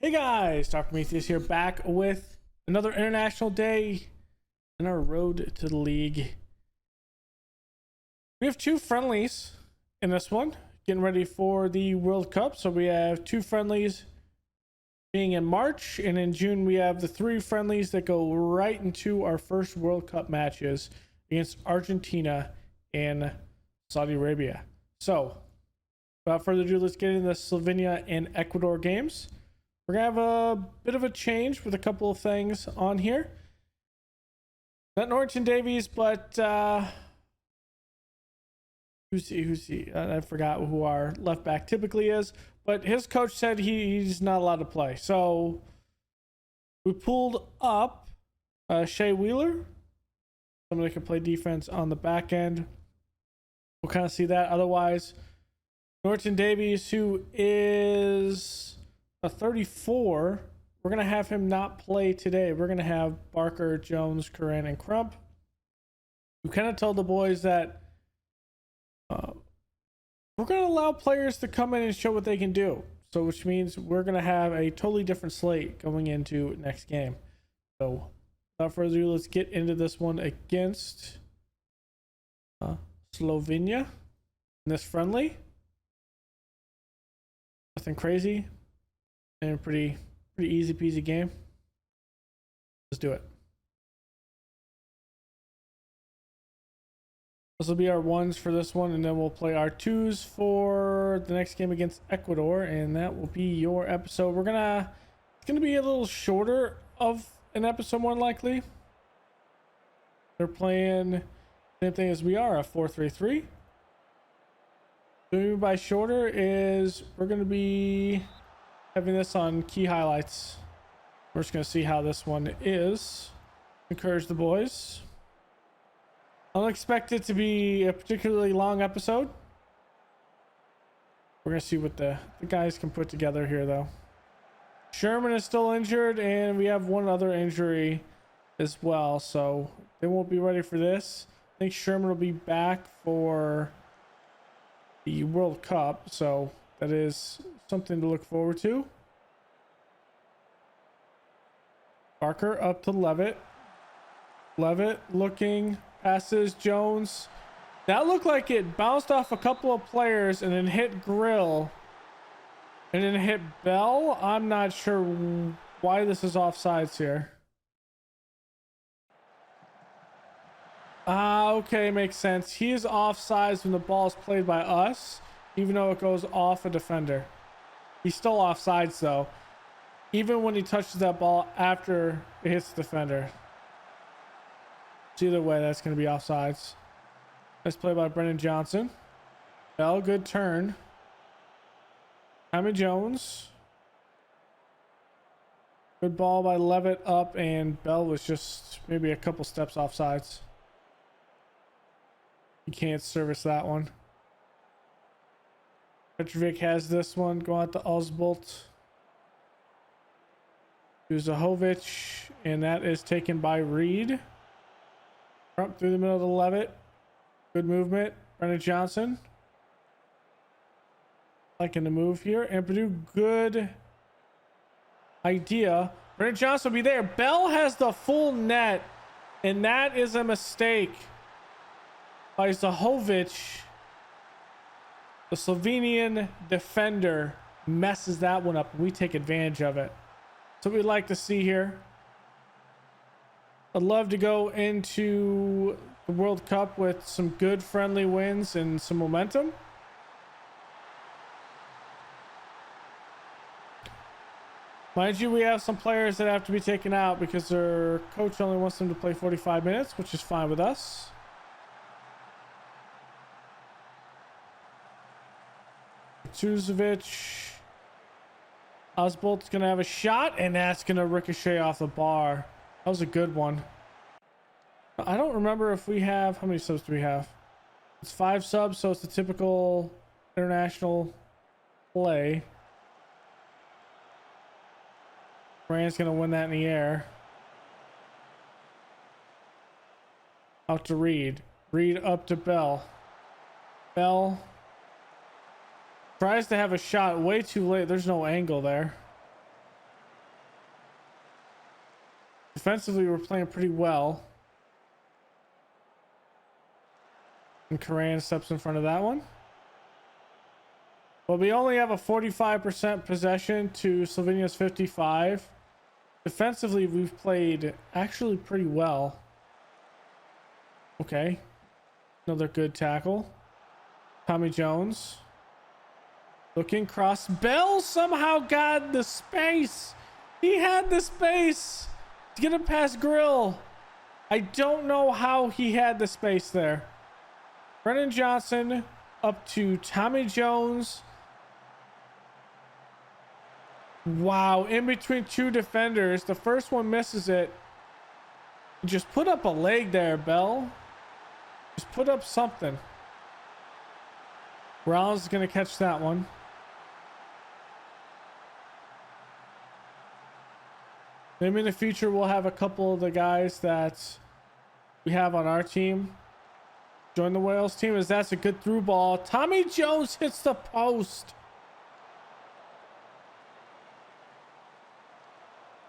Hey guys, Dr. Prometheus here, back with another international day in our road to the league. We have two friendlies in this one, getting ready for the World Cup. So we have two friendlies being in March, and in June we have the three friendlies that go right into our first World Cup matches against Argentina and Saudi Arabia. So without further ado, let's get into the Slovenia and Ecuador games. We're gonna have a bit of a change with a couple of things on here. Not Norton Davies, but who's he? I forgot who our left back typically is, but his coach said he's not allowed to play. So we pulled up Shea Wheeler, somebody that can play defense on the back end. We'll kind of see that. Otherwise, Norton Davies, who is a 34, we're going to have him not play today. We're going to have Barker, Jones, Curran, and Crump. We kind of told the boys that we're going to allow players to come in and show what they can do. So which means we're going to have a totally different slate going into next game. So without further ado, let's get into this one against Slovenia in this friendly. Nothing crazy. And a pretty easy peasy game. Let's do it. This will be our ones for this one, and then we'll play our twos for the next game against Ecuador, and that will be your episode. It's gonna be a little shorter of an episode, more than likely. They're playing the same thing as we are, a 4-3-3. What I mean by shorter is we're gonna be having this on key highlights. We're just going to see how this one is. Encourage the boys. I don't expect it to be a particularly long episode. We're going to see what the guys can put together here, though. Sherman is still injured, and we have one other injury as well, so they won't be ready for this. I think Sherman will be back for the World Cup, so that is something to look forward to. Barker up to Levitt. Levitt looking, passes Jones. That looked like it bounced off a couple of players and then hit Grill. And then hit Bell. I'm not sure why this is offsides here. Okay, makes sense. He is offsides when the ball is played by us, even though it goes off a defender. He's still offsides though, even when he touches that ball after it hits the defender. So either way, that's going to be offsides. Nice play by Brennan Johnson. Bell, good turn. Tommy Jones. Good ball by Levitt up, and Bell was just maybe a couple steps offsides. You can't service that one. Petrovic has this one. Go out to Osbolt. To Zahovic. And that is taken by Reed. Up through the middle of the Levitt. Good movement. Brennan Johnson. Liking the move here. And Purdue, good idea. Brennan Johnson will be there. Bell has the full net. And that is a mistake by Zahovic. The Slovenian defender messes that one up. We take advantage of it. So we'd like to see here. I'd love to go into the World Cup with some good friendly wins and some momentum. Mind you, we have some players that have to be taken out because their coach only wants them to play 45 minutes, which is fine with us. Tuzovic. Osbolt's gonna have a shot, and that's gonna ricochet off the bar. That was a good one. I don't remember if we have, how many subs do we have? It's 5 subs, so it's the typical international play. Rand's gonna win that in the air. Out to Reed. Reed up to Bell. Bell tries to have a shot way too late. There's no angle there. Defensively, we're playing pretty well. And Karan steps in front of that one. Well, we only have a 45% possession to Slovenia's 55. Defensively, we've played actually pretty well. Okay. Another good tackle. Tommy Jones. Looking cross. Bell somehow got the space. He had the space to get him past Grill. I don't know how he had the space there. Brennan Johnson up to Tommy Jones. Wow, in between two defenders. The first one misses it. Just put up a leg there, Bell. Just put up something. Rollins is going to catch that one. Maybe in the future we'll have a couple of the guys that we have on our team join the Wales team, as that's a good through ball. Tommy Jones hits the post.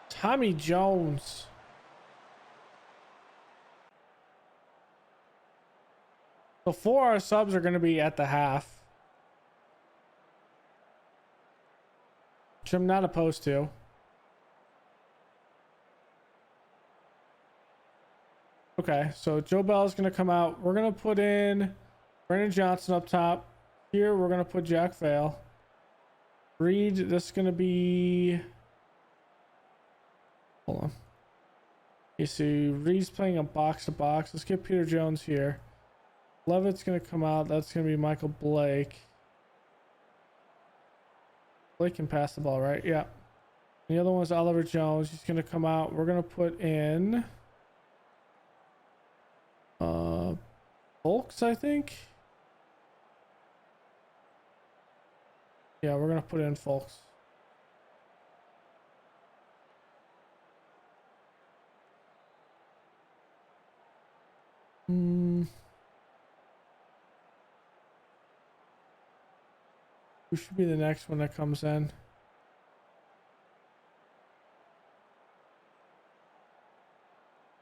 Tommy Jones. So 4 our subs are going to be at the half, which I'm not opposed to. Okay, so Joe Bell is going to come out. We're going to put in Brennan Johnson up top. Here, we're going to put Jack Vale. Reed, this is going to be... Hold on. You see, Reed's playing a box-to-box. Let's get Peter Jones here. Levitt's going to come out. That's going to be Michael Blake. Blake can pass the ball, right? Yeah. And the other one's Oliver Jones. He's going to come out. We're going to put in... Folks, I think. Yeah, we're gonna put in Folks. Who should be the next one that comes in?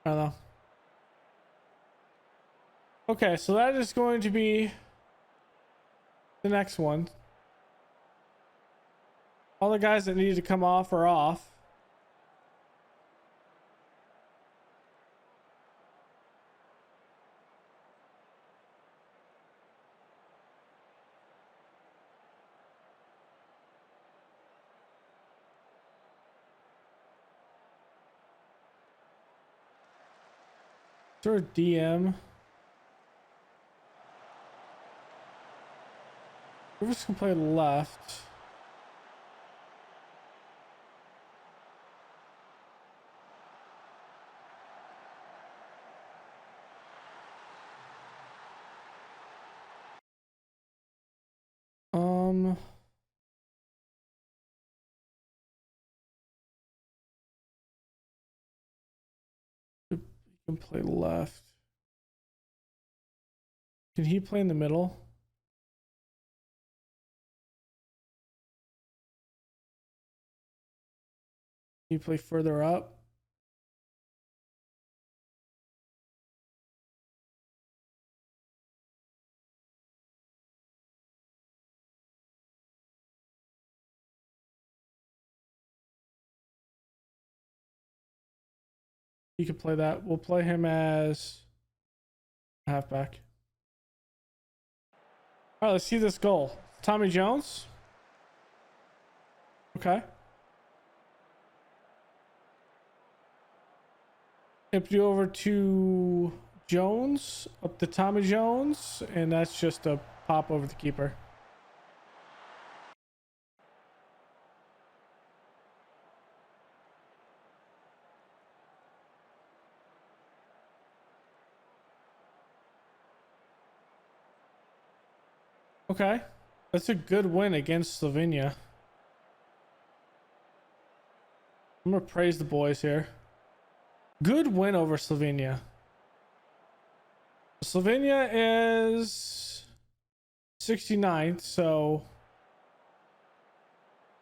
I don't know. Okay, so that is going to be the next one. All the guys that needed to come off are off. Is there a DM? We're just gonna play left. You can play left. Can he play in the middle? Can you play further up? You can play that. We'll play him as a halfback. All right, let's see this goal. Tommy Jones. Okay. Tip you over to Jones, up to Tommy Jones, and that's just a pop over the keeper. Okay, that's a good win against Slovenia. I'm gonna praise the boys here. Good win over Slovenia. Slovenia is 69th, so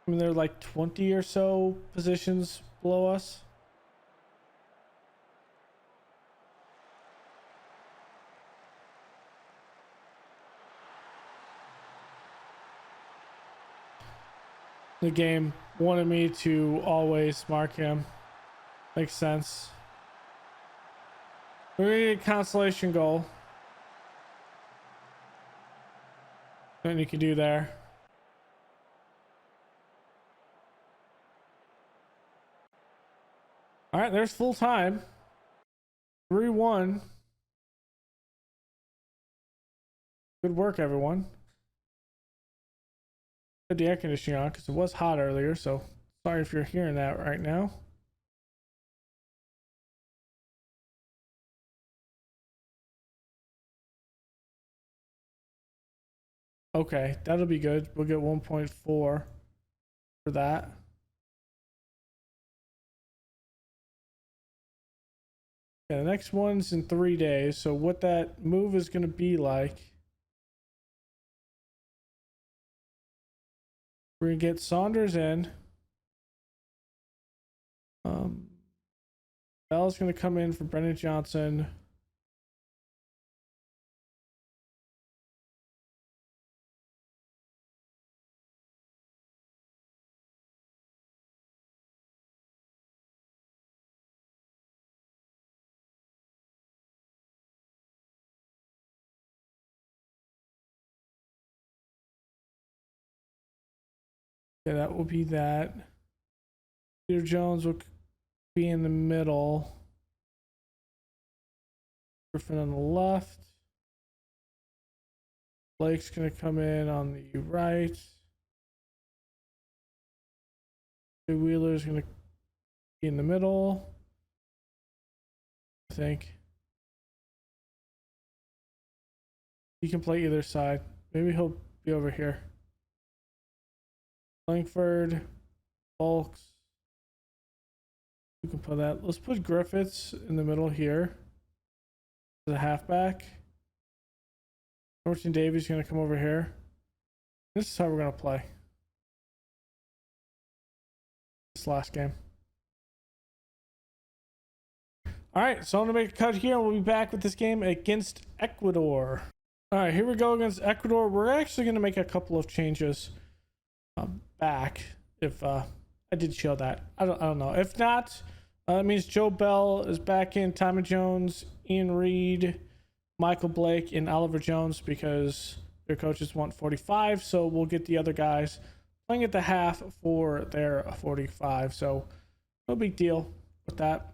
I mean they're like 20 or so positions below us. The game wanted me to always mark him. Makes sense. We're gonna get a consolation goal. Nothing you can do there. All right, there's full time. 3-1. Good work, everyone. Put the air conditioning on because it was hot earlier, so sorry if you're hearing that right now. Okay, that'll be good. We'll get 1.4 for that. Yeah, the next one's in 3 days. So what that move is going to be like, we're going to get Saunders in. Bell's going to come in for Brennan Johnson. Yeah, that will be that. Peter Jones will be in the middle. Griffin on the left. Blake's going to come in on the right. Wheeler's going to be in the middle, I think. He can play either side. Maybe he'll be over here. Langford, Bulks. We can put that. Let's put Griffiths in the middle here. The halfback. Norton Davies going to come over here. This is how we're going to play this last game. All right, so I'm going to make a cut here and we'll be back with this game against Ecuador. All right, here we go against Ecuador. We're actually going to make a couple of changes back. If I did show that, I don't know. If not, it means Joe Bell is back in, Tommy Jones, Ian Reed, Michael Blake, and Oliver Jones because their coaches want 45. So we'll get the other guys playing at the half for their 45. So no big deal with that.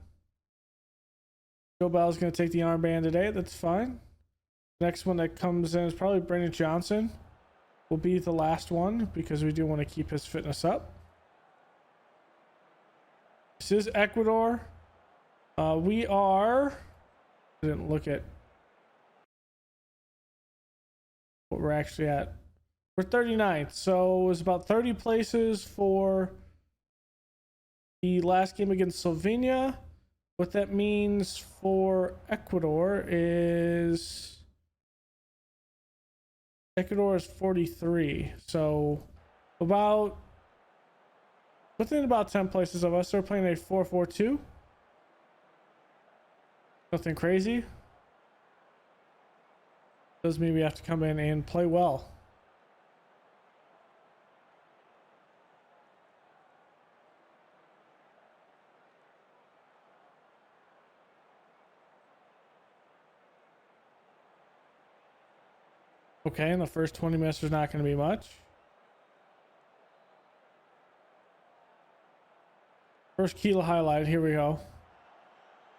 Joe Bell is going to take the armband today. That's fine. Next one that comes in is probably Brendan Johnson. Will be the last one because we do want to keep his fitness up. This is Ecuador. We are... I didn't look at what we're actually at. We're 39th, so it was about 30 places for the last game against Slovenia. What that means for Ecuador is... Ecuador is 43, so about within about 10 places of us. They're playing a 4-4-2. Nothing crazy. Does mean we have to come in and play well. Okay, and the first 20 minutes is not going to be much. First Keela highlight, here we go.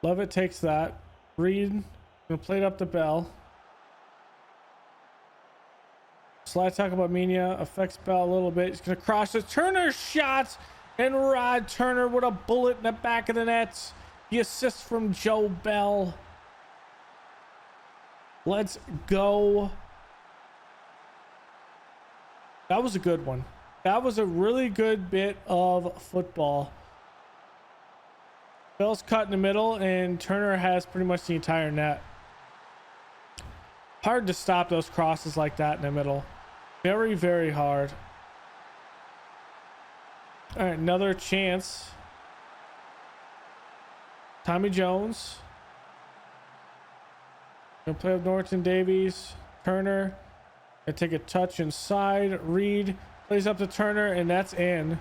Levitt takes that. Reed, gonna play it up to Bell. Slide tackle by Mina, affects Bell a little bit. He's gonna cross it. Turner shot, and Rod Turner with a bullet in the back of the net. The assist from Joe Bell. Let's go. That was a good one. That was a really good bit of football. Bell's cut in the middle, and Turner has pretty much the entire net. Hard to stop those crosses like that in the middle. Very, very hard. All right, another chance. Tommy Jones. Gonna play with Norton Davies. Turner. Gonna take a touch inside. Reed Plays up to Turner, and that's in.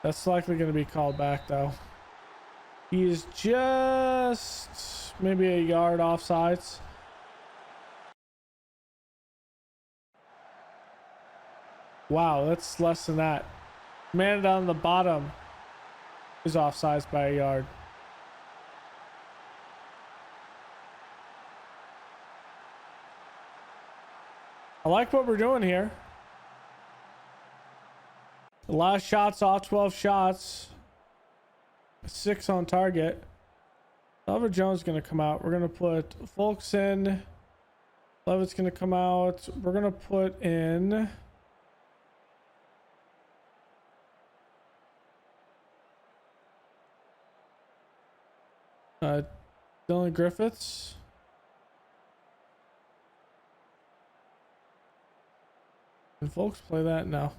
That's likely going to be called back, though. He is just maybe a yard offsides. Wow, that's less than that. Man down the bottom is offsides by a yard. I like what we're doing here. A lot of shots off, 12 shots. 6 on target. Oliver Jones is going to come out. We're going to put Folks in. Levitt's going to come out. We're going to put in... Dylan Griffiths. And Folks play that now.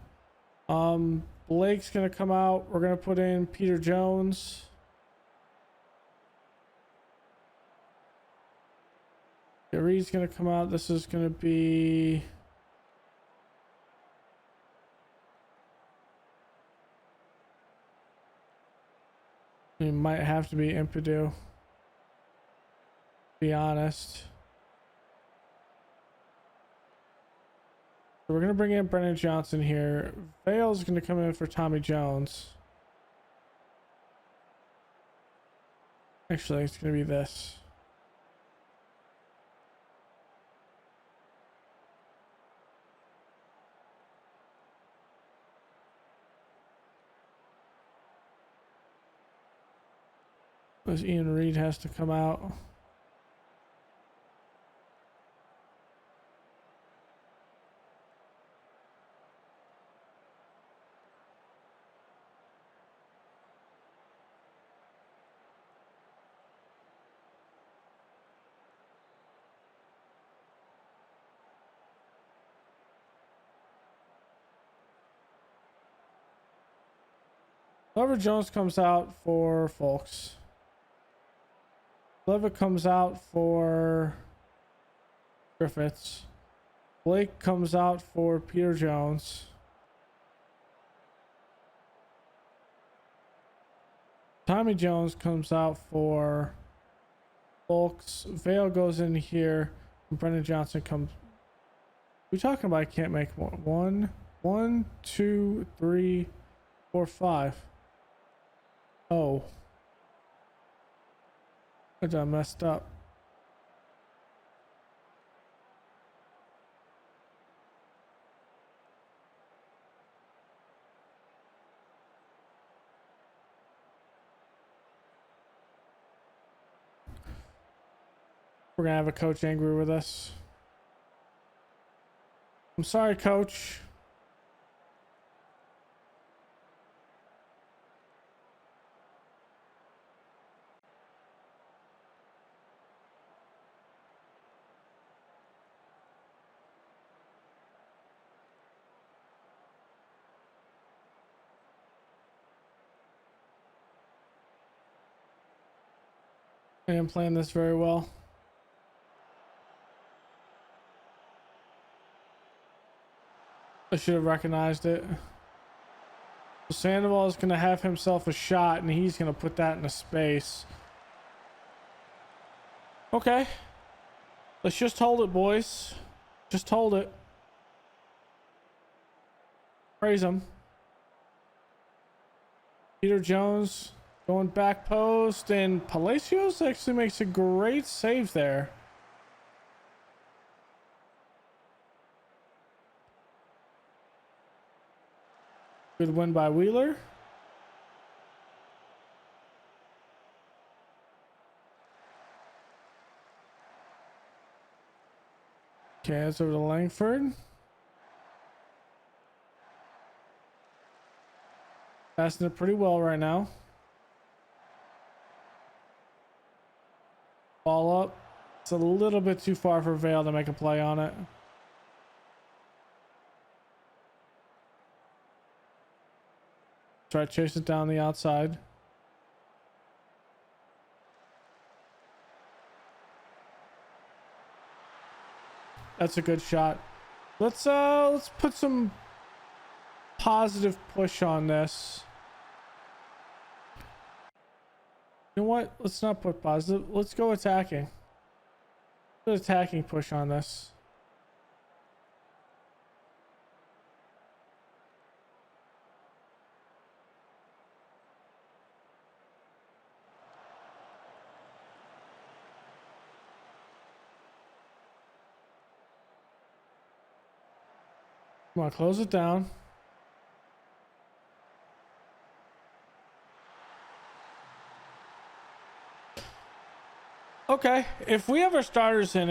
Blake's gonna come out. We're gonna put in Peter Jones. Reed's gonna come out. This is gonna be it might have to be Impedu, to be honest. So we're gonna bring in Brennan Johnson here. Vale's gonna come in for Tommy Jones. Actually, it's gonna be this. Because Ian Reed has to come out. Oliver Jones comes out for Folks. Levitt comes out for Griffiths. Blake comes out for Peter Jones. Tommy Jones comes out for Folks. Vale goes in here. And Brendan Johnson comes. We're talking about I can't make one. 1, 2, 3, 4, 5. Oh. I done messed up. We're gonna have a coach angry with us. I'm sorry, coach. I didn't plan this very well. I should have recognized it. Sandoval is going to have himself a shot, and he's going to put that into space. Okay. Let's just hold it, boys. Just hold it. Praise him. Peter Jones going back post, and Palacios actually makes a great save there. Good win by Wheeler. Okay, it's over to Langford. Passing it pretty well right now. Ball up. It's a little bit too far for Vale to make a play on it. Try to chase it down the outside. That's a good shot. Let's put some positive push on this. You know what? Let's not put positive. Let's go attacking. Put attacking push on this. Come on, close it down. Okay, if we have our starters in,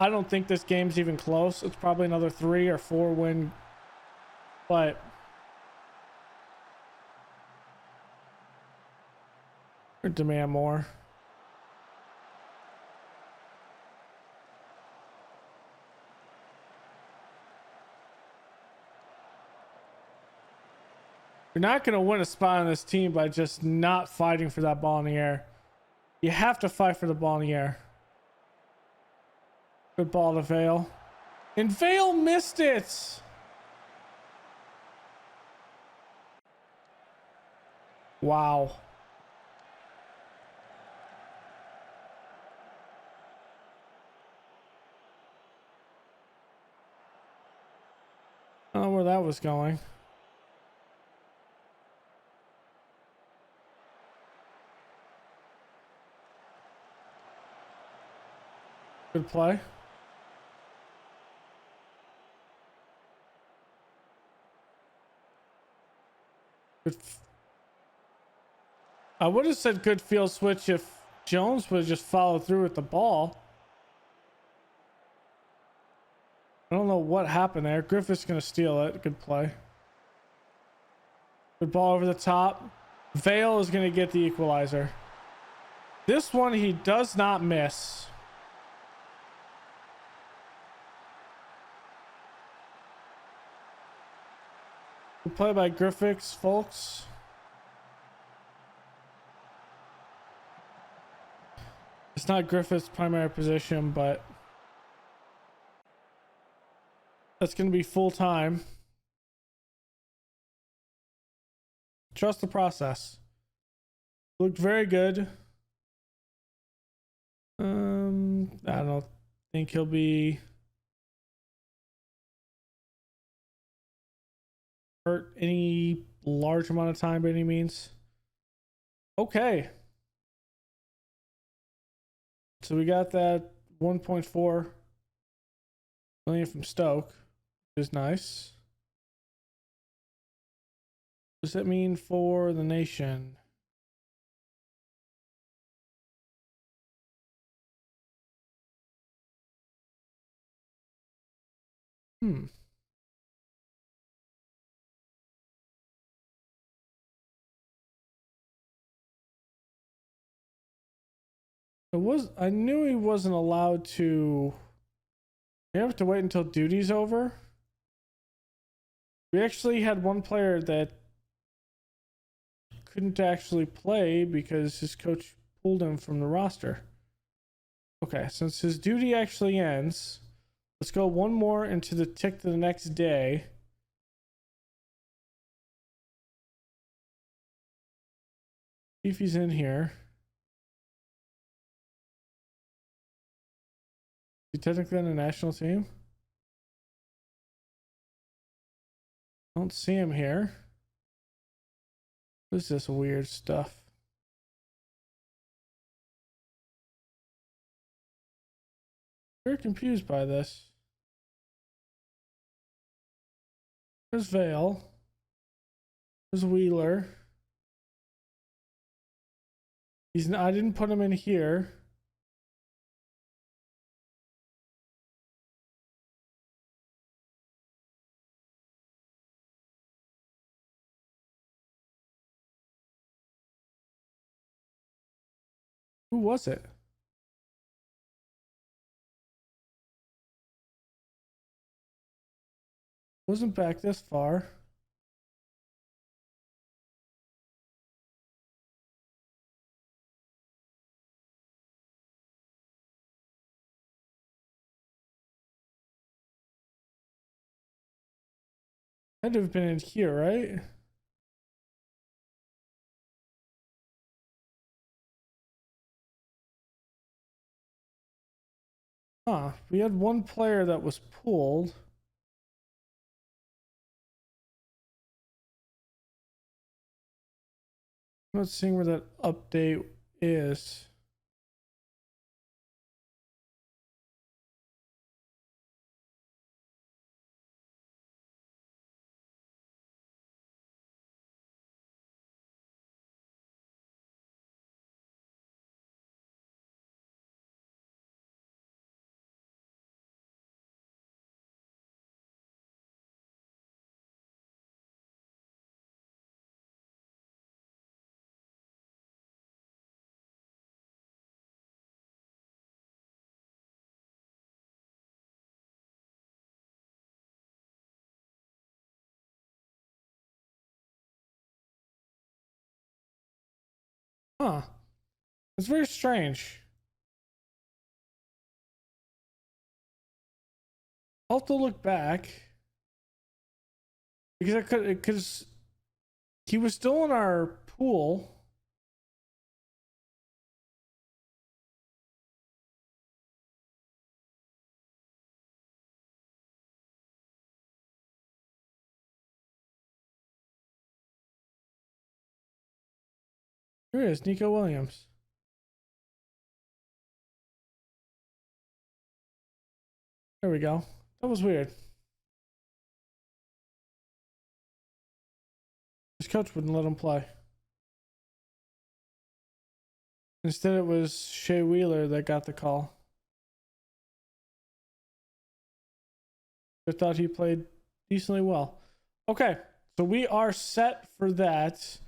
I don't think this game's even close. It's probably another 3 or 4 win, but or demand more. You're not going to win a spot on this team by just not fighting for that ball in the air. You have to fight for the ball in the air. Good ball to Vale. And Vale missed it. Wow. I don't know where that was going. Good play. Good. I would have said good field switch if Jones would have just followed through with the ball. I don't know what happened there. Griffith's going to steal it. Good play. Good ball over the top. Vale is going to get the equalizer. This one he does not miss. Good play by Griffiths, folks. It's not Griffith's primary position, but that's going to be full time. Trust the process. Looked very good. I don't think he'll be hurt any large amount of time by any means. Okay. So we got that 1.4 million from Stoke, which is nice. What does that mean for the nation? I knew he wasn't allowed to. You have to wait until duty's over. We actually had one player that couldn't actually play because his coach pulled him from the roster. Okay, since his duty actually ends, let's go one more into the tick to the next day. See if he's in here. Is he technically on the national team? I don't see him here. What is this weird stuff? Very confused by this. There's Vale. There's Wheeler. I didn't put him in here. Who was it? Wasn't back this far. Had to have been in here, right? Huh. We had one player that was pulled. I'm not seeing where that update is. Huh. It's very strange. I'll have to look back. Because he was still in our pool. Here he is, Nico Williams. There we go. That was weird. His coach wouldn't let him play. Instead, it was Shea Wheeler that got the call. I thought he played decently well. Okay, so we are set for that.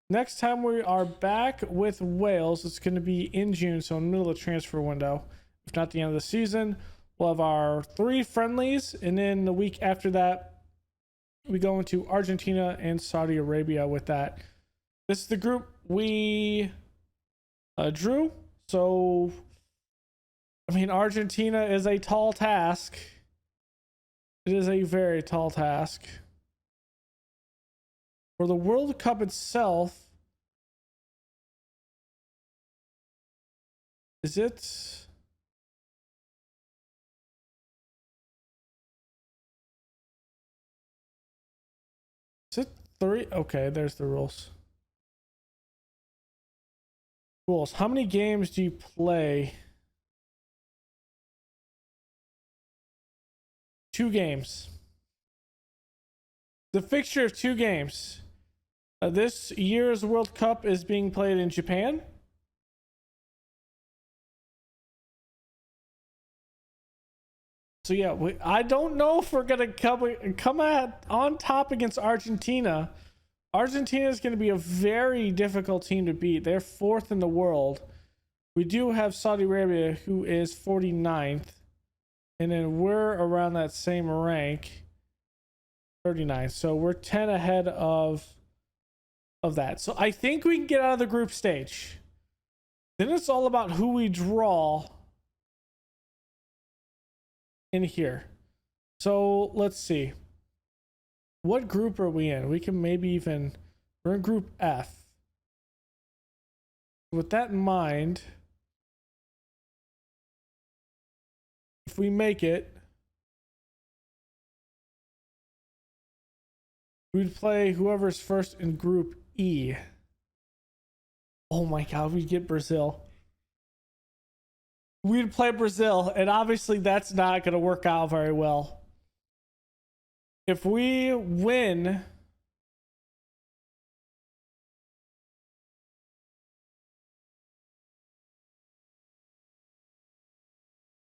Next time we are back with Wales, it's going to be in June, so in the middle of the transfer window, if not the end of the season. We'll have our 3 friendlies, and then the week after that, we go into Argentina and Saudi Arabia with that. This is the group we drew. So, I mean, Argentina is a tall task. It is a very tall task. For the World Cup itself, is it... Is it 3? Okay, there's the rules. Rules. How many games do you play? 2 games. The fixture of 2 games. This year's World Cup is being played in Japan. So yeah, I don't know if we're gonna come on top against Argentina. Argentina is going to be a very difficult team to beat. They're 4th in the world. We do have Saudi Arabia, who is 49th, and then we're around that same rank, 39. So we're 10 ahead of that. So I think we can get out of the group stage. Then it's all about who we draw in here. So let's see. What group are we in? We can maybe even... We're in Group F. With that in mind, if we make it, we'd play whoever's first in Group E. Oh my god, we'd get Brazil. We'd play Brazil, and obviously that's not going to work out very well. If we win,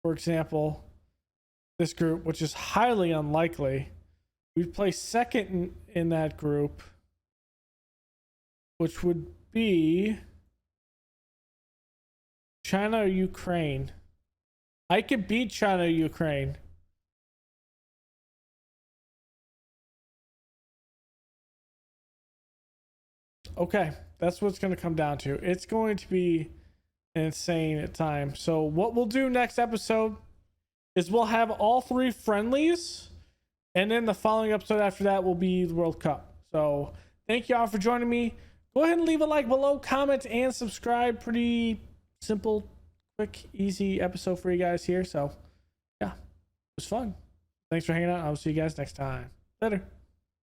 for example, this group, which is highly unlikely, we'd play second in that group, which would be China or Ukraine. I could beat China or Ukraine. Okay, that's what it's going to come down to. It's going to be insane at times. So what we'll do next episode is we'll have all 3 friendlies And then the following episode after that will be the World Cup. So thank you all for joining me. Go ahead and leave a like below, comment, and subscribe. Pretty simple, quick, easy episode for you guys here. So yeah, it was fun. Thanks for hanging out. I'll see you guys next time. Later.